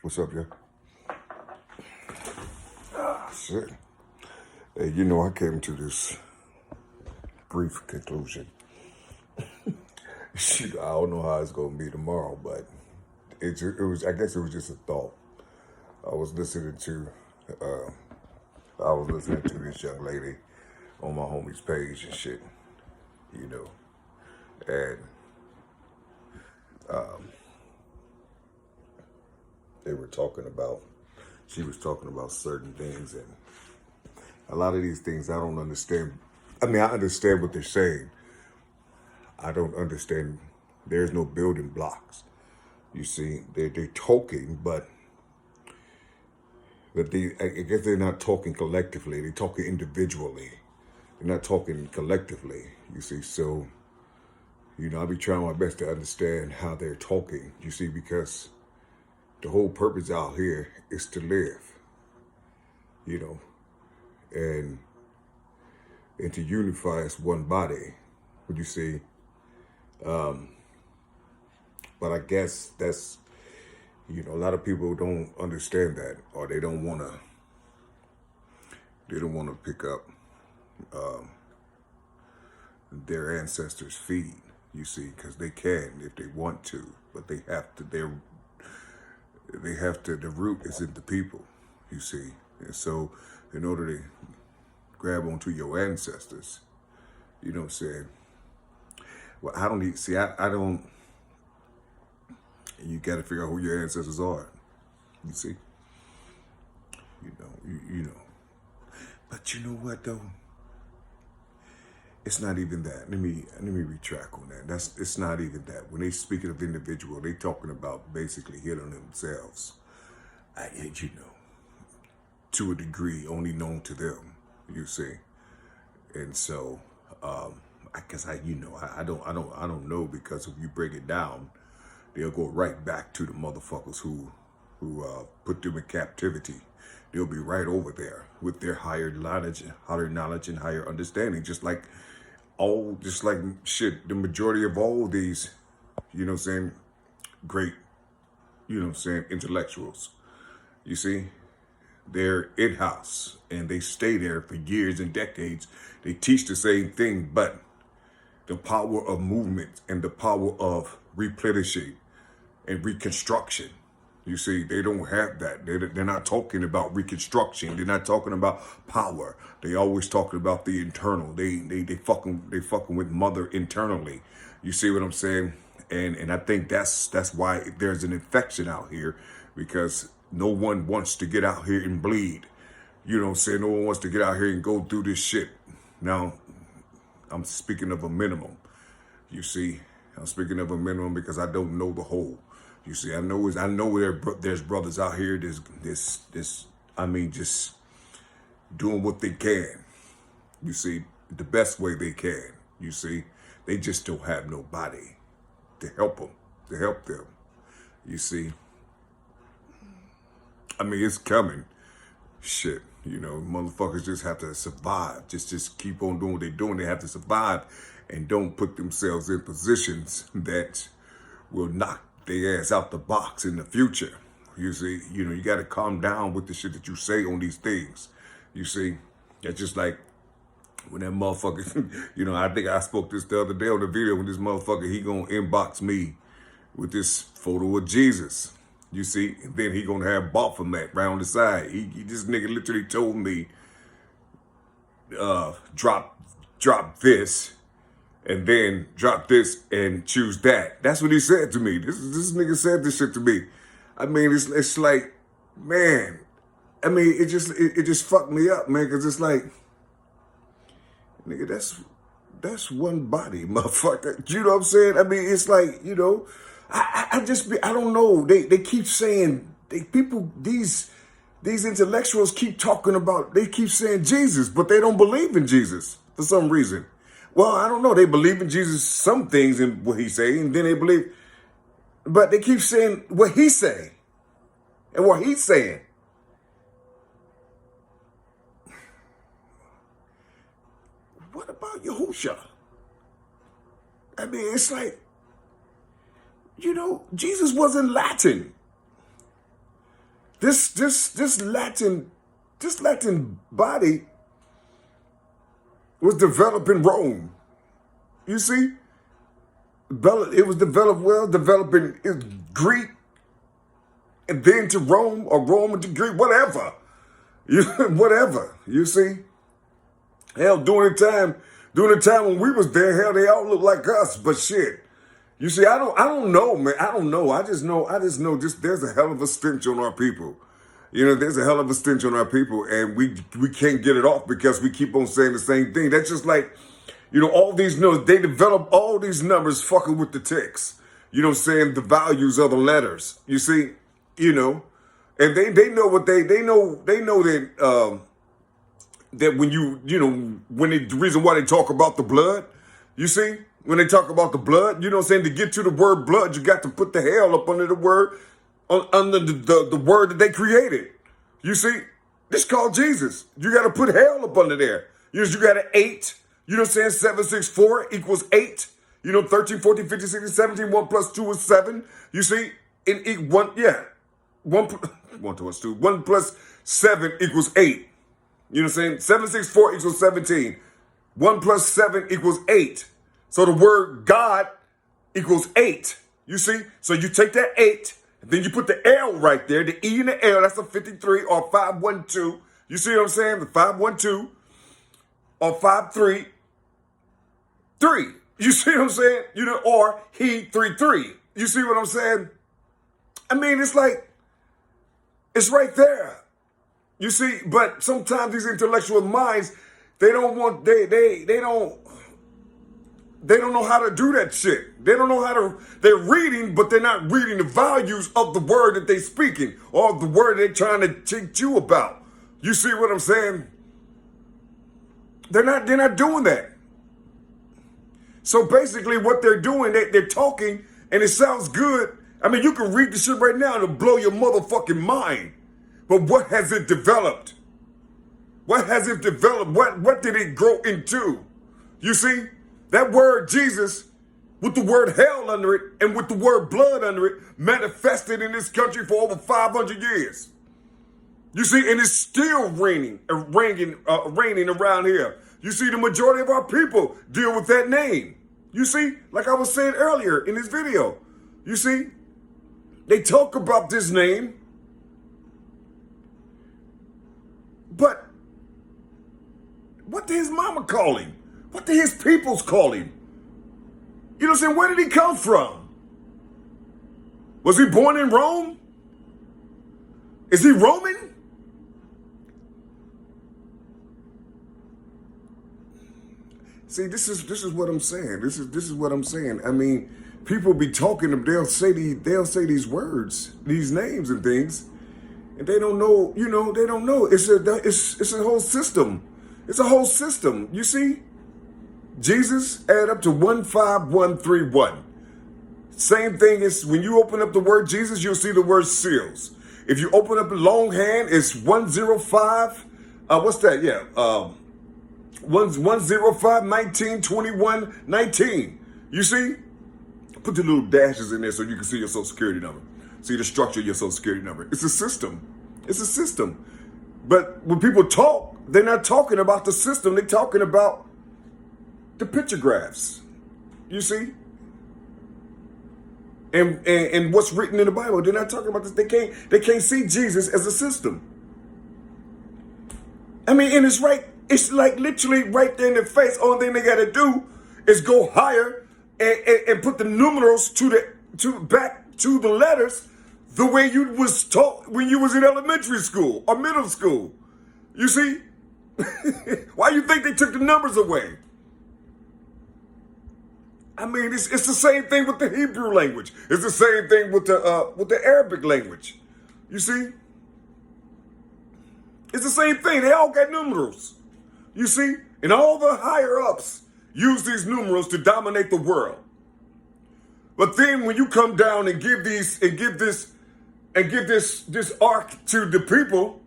What's up, yo? Shit. Hey, you know, I came to this brief conclusion. Shit, I don't know how it's gonna be tomorrow, but it was. I guess it was just a thought. I was listening to, uh, I was listening to this young lady on my homie's page and shit, you know, and they were talking about. She was talking about certain things, and a lot of these things I don't understand. I mean, I understand what they're saying. I don't understand. There's no building blocks. You see, they're talking, but I guess they're not talking collectively. They're talking individually. They're not talking collectively. You see, so I be trying my best to understand how they're talking. You see, because the whole purpose out here is to live. You know, and to unify as one body. Would you see? But I guess that's, a lot of people don't understand that, or they don't want to pick up their ancestors' feed, you see, because they can if they want to, but they have to, the root is in the people, you see. And so in order to grab onto your ancestors, you know what I'm saying? Well, I don't need, see, I don't, you got to figure out who your ancestors are, you see. You know. But you know what though? It's not even that. Let me retract on that. It's not even that. When they speaking of individual, they talking about basically healing themselves. To a degree only known to them, you see. And so, I guess I don't know, because if you break it down, they'll go right back to the motherfuckers who put them in captivity. They'll be right over there with their higher knowledge and higher understanding, just like shit, the majority of all these, great, intellectuals, you see, they're in-house and they stay there for years and decades. They teach the same thing, but the power of movement and the power of replenishing and reconstruction, you see, they don't have that. They're not talking about reconstruction. They're not talking about power. They always talking about the internal. They fucking with mother internally. You see what I'm saying? And I think that's why there's an infection out here, because no one wants to get out here and bleed. You know what I'm saying? No one wants to get out here and go through this shit. Now, I'm speaking of a minimum. You see, I'm speaking of a minimum because I don't know the whole. You see, I know there's brothers out here just doing what they can. You see, the best way they can. You see, they just don't have nobody to help them. You see, I mean, it's coming. Shit, motherfuckers just have to survive. Just keep on doing what they're doing. They have to survive and don't put themselves in positions that will knock their ass out the box in the future. You see, you got to calm down with the shit that you say on these things. You see, it's just like when that motherfucker, I think I spoke this the other day on the video, when this motherfucker, he gonna inbox me with this photo of Jesus. You see, and then he gonna have Baphomet round the side. This nigga literally told me, drop this, and then drop this and choose that. That's what he said to me. This nigga said this shit to me. I mean, it's like, man. I mean, it just fucked me up, man, because it's like, nigga, that's one body, motherfucker. You know what I'm saying? I mean, it's like, I don't know. They keep saying, these intellectuals keep talking about, they keep saying Jesus, but they don't believe in Jesus for some reason. Well, I don't know. They believe in Jesus, some things in what he's saying, and then they believe, but they keep saying what he's saying and what he's saying. What about Yahusha? I mean, it's like, Jesus wasn't Latin. This Latin body was developed in Rome. You see, it was developed in Greek, and then to Rome, or Rome to Greek, whatever. Whatever. You see, hell, during the time when we was there, hell, they all look like us. But shit, you see, I don't know, man. I don't know. I just know. There's a hell of a stench on our people. There's a hell of a stench on our people, and we can't get it off because we keep on saying the same thing. That's just like, all these numbers, they develop all these numbers fucking with the text. You know what I'm saying? The values of the letters. You see, and they know what they know that that when the reason why they talk about the blood, you see, when they talk about the blood, you know what I'm saying? To get to the word blood, you got to put the hell up under the word, under the word that they created. You see, this called Jesus. You got to put hell up under there. You got an 8. You know what I'm saying? 764 equals 8. 13, 14, 15, 16, 17. 1 plus 2 is 7. You see, in 1, yeah. 1 plus 2. 1 plus 7 equals 8. You know what I'm saying? 764 equals 17. 1 plus 7 equals 8. So the word God equals 8. You see? So you take that 8, and then you put the L right there, the E and the L, that's a 53 or 512. You see what I'm saying? The 512 or 53. 3. You see what I'm saying? Or he 33. You see what I'm saying? I mean, it's like, it's right there. You see, but sometimes these intellectual minds, they don't know how to do that shit. They don't know how to, they're reading, but they're not reading the values of the word that they're speaking or the word they're trying to teach you about. You see what I'm saying? They're not doing that. So basically what they're doing, they're talking and it sounds good. I mean, you can read the shit right now and it'll blow your motherfucking mind. But what has it developed? What has it developed? What did it grow into? You see, that word Jesus, with the word hell under it and with the word blood under it, manifested in this country for over 500 years. You see, and it's still raining around here. You see, the majority of our people deal with that name. You see, like I was saying earlier in this video, you see, they talk about this name, but what did his mama call him? What did his peoples call him? You know what I'm saying? Where did he come from? Was he born in Rome? Is he Roman? See, this is what I'm saying. This is what I'm saying. I mean, people be talking, they'll say these words, these names and things, and they don't know. They don't know. It's a whole system. It's a whole system. You see, Jesus add up to 15131. Same thing as when you open up the word Jesus, you'll see the word seals. If you open up the longhand, it's 105. What's that? Yeah. 105 19 21 19. You see? Put the little dashes in there so you can see your social security number. See the structure of your social security number. It's a system. It's a system. But when people talk, they're not talking about the system. They're talking about the picture graphs. You see? And what's written in the Bible. They're not talking about this. They can't see Jesus as a system. I mean, and it's right. It's like literally right there in their face. Only thing they got to do is go higher and put the numerals back to the letters the way you was taught when you was in elementary school or middle school. You see? Why you think they took the numbers away? I mean, it's the same thing with the Hebrew language. It's the same thing with the Arabic language. You see? It's the same thing. They all got numerals. You see? And all the higher ups use these numerals to dominate the world. But then when you come down and give this arc to the people,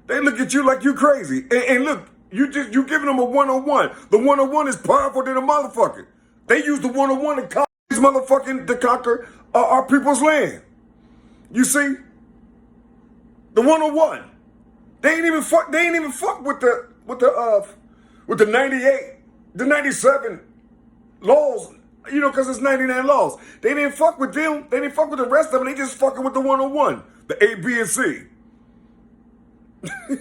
they look at you like you crazy. And look, you giving them a 101. The 101 is powerful than a motherfucker. They use the 101 to conquer our people's land. You see? The 101. They ain't even fuck with the 98, the 97 laws, you know, because it's 99 laws. They didn't fuck with them. They didn't fuck with the rest of them. They just fucking with the 101, the A, B, and C.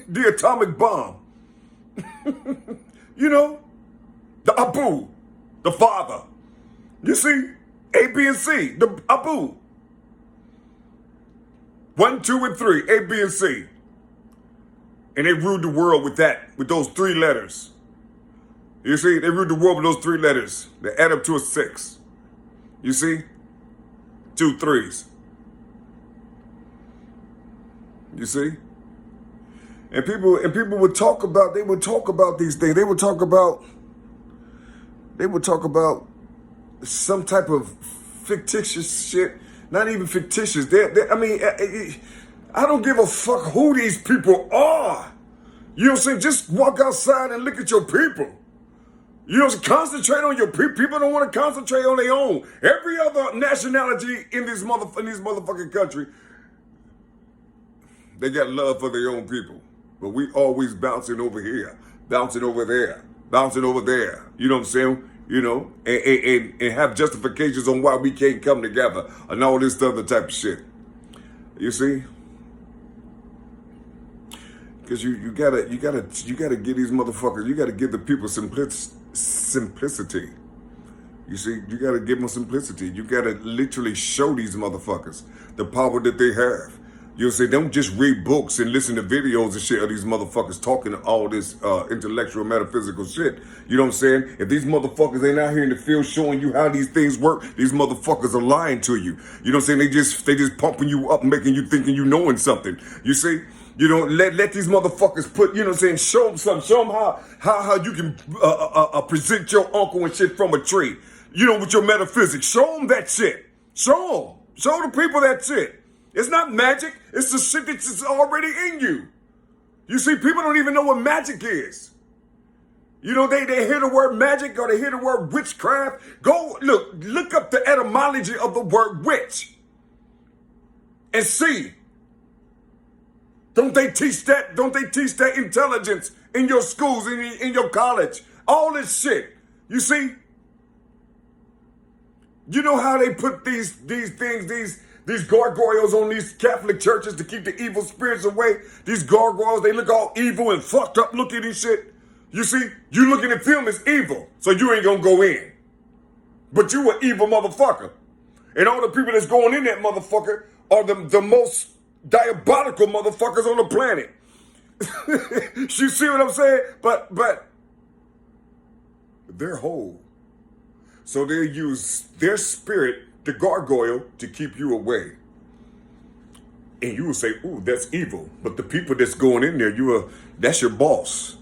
The atomic bomb. You know, the Abu, the father. You see, A, B, and C, the Abu. 1, 2, and 3, A, B, and C. And they ruled the world with that, with those 3 letters. You see, they ruled the world with those 3 letters. They add up to a 6. You see? 2 3s. You see? And people would talk about, these things. They would talk about some type of fictitious shit. Not even fictitious. I don't give a fuck who these people are. You know what I'm saying? Just walk outside and look at your people. You know, concentrate on your people. People don't want to concentrate on their own. Every other nationality in this motherfucking country, they got love for their own people. But we always bouncing over here, bouncing over there, bouncing over there. You know what I'm saying? You know, and have justifications on why we can't come together and all this other type of shit. You see? Because you gotta give these motherfuckers, you gotta give the people simplicity. You see, you gotta give them simplicity. You gotta literally show these motherfuckers the power that they have. You know what I'm saying? Don't just read books and listen to videos and shit of these motherfuckers talking all this intellectual, metaphysical shit. You know what I'm saying? If these motherfuckers ain't out here in the field showing you how these things work, these motherfuckers are lying to you. You know what I'm saying? They just pumping you up, making you thinking you knowing something. You see? You know, let these motherfuckers put, you know what I'm saying, show them something. Show them how you can present your uncle and shit from a tree. You know, with your metaphysics. Show them that shit. Show them. Show the people that shit. It's not magic. It's the shit that's already in you. You see, people don't even know what magic is. You know, they hear the word magic or they hear the word witchcraft. Go, look up the etymology of the word witch. And see. Don't they teach that? Don't they teach that intelligence in your schools, in your college? All this shit. You see? You know how they put these gargoyles on these Catholic churches to keep the evil spirits away? These gargoyles, they look all evil and fucked up looking and shit. You see? You looking at them as evil, so you ain't gonna go in. But you an evil motherfucker. And all the people that's going in that motherfucker are the most diabolical motherfuckers on the planet. You see what I'm saying? But they're whole. So they use their spirit, the gargoyle, to keep you away. And you will say, ooh, that's evil. But the people that's going in there, that's your boss.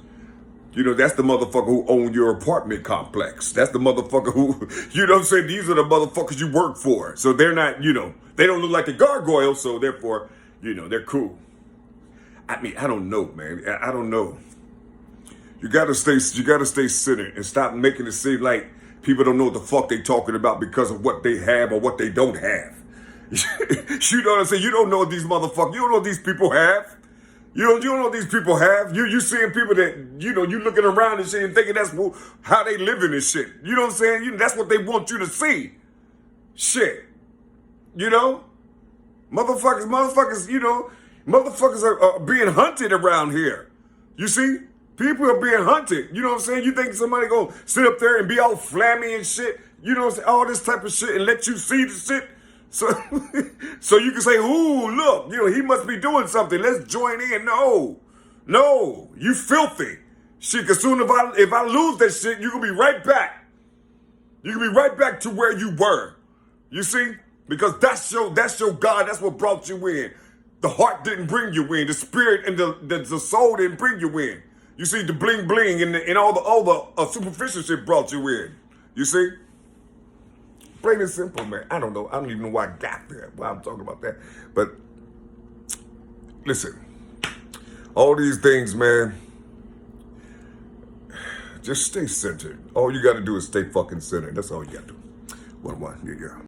You know, that's the motherfucker who owned your apartment complex. That's the motherfucker who, you know what I'm saying? These are the motherfuckers you work for. So they're not, you know, they don't look like a gargoyle, so therefore, you know, they're cool. I mean, I don't know, man. I don't know. You gotta stay centered and stop making it seem like people don't know what the fuck they talking about because of what they have or what they don't have. You know what I'm saying? You don't know what these motherfuckers, you don't know what these people have. You don't know what these people have. You seeing people that, you know, you looking around and shit and thinking that's how they living and shit. You know what I'm saying? That's what they want you to see. Shit. You know? Motherfuckers, you know, motherfuckers are being hunted around here. You see? People are being hunted. You know what I'm saying? You think somebody gonna sit up there and be all flammy and shit, you know what I'm saying? All this type of shit and let you see the shit. So you can say, ooh, look, you know, he must be doing something. Let's join in. No, you filthy. Shit, cause soon if I lose that shit, you can be right back. You can be right back to where you were. You see? Because that's your God. That's what brought you in. The heart didn't bring you in. The spirit and the soul didn't bring you in. You see, the bling bling and all the superficial shit brought you in. You see? Plain and simple, man. I don't know. I don't even know why I got there. Why I'm talking about that. But listen, all these things, man, just stay centered. All you got to do is stay fucking centered. That's all you got to do. 1-1. Yeah.